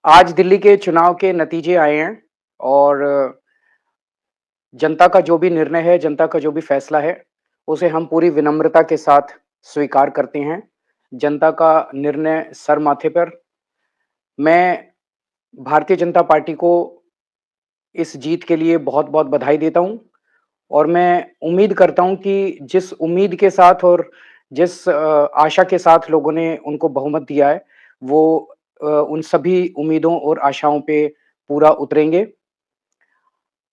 आज दिल्ली के चुनाव के नतीजे आए हैं और जनता का जो भी निर्णय है, जनता का जो भी फैसला है, उसे हम पूरी विनम्रता के साथ स्वीकार करते हैं। जनता का निर्णय सर माथे पर। मैं भारतीय जनता पार्टी को इस जीत के लिए बहुत-बहुत बधाई देता हूँ और मैं उम्मीद करता हूँ कि जिस उम्मीद के साथ और जिस आशा के साथ लोगों ने उनको बहुमत दिया है, वो उन सभी उम्मीदों और आशाओं पे पूरा उतरेंगे।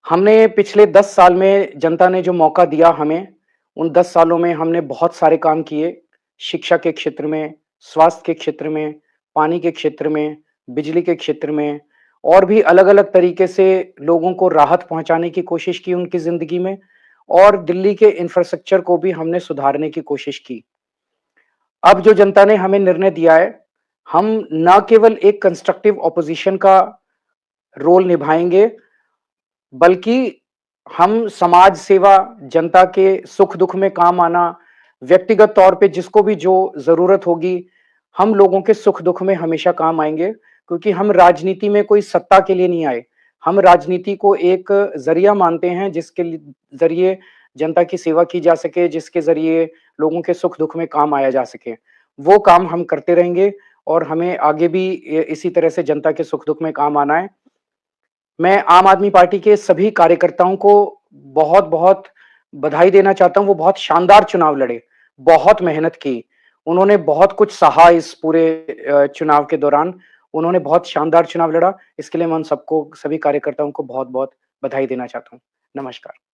हमने पिछले 10 साल में जनता ने जो मौका दिया हमें, उन 10 सालों में हमने बहुत सारे काम किए। शिक्षा के क्षेत्र में, स्वास्थ्य के क्षेत्र में, पानी के क्षेत्र में, बिजली के क्षेत्र में और भी अलग-अलग तरीके से लोगों को राहत पहुँचाने की कोशिश की उनकी ज़िंदगी में और दिल्ली के इंफ्रास्ट्रक्चर को भी हमने सुधारने की कोशिश की। अब जो जनता ने हमें निर्णय दिया है, हम ना केवल एक कंस्ट्रक्टिव ऑपोज़िशन का रोल निभाएँगे बल्कि हम समाज सेवा, जनता के सुख-दुख में काम आना, व्यक्तिगत तौर पे जिसको भी जो ज़रूरत होगी, हम लोगों के सुख-दुख में हमेशा काम आएँगे क्योंकि हम राजनीति में कोई सत्ता के लिए नहीं आए। हम राजनीति को एक ज़रिया मानते हैं जिसके ज़रिए जनता की सेवा की जा सके, जिसके ज़रिए लोगों के सुख-दुख में काम आया जा सके। वो काम हम करते रहेंगे और हमें आगे भी इसी तरह से जनता के सुख-दुख में काम आना है। मैं आम आदमी पार्टी के सभी कार्यकर्ताओं को बहुत-बहुत बधाई देना चाहता हूँ, वो बहुत शानदार चुनाव लड़े, बहुत मेहनत की। उन्होंने बहुत कुछ सहा इस पूरे चुनाव के दौरान। उन्होंने बहुत शानदार चुनाव लड़ा, इसके लिए मैं उन सबको सभी कार्यकर्ताओं को बहुत-बहुत बधाई देना चाहता हूँ। नमस्कार।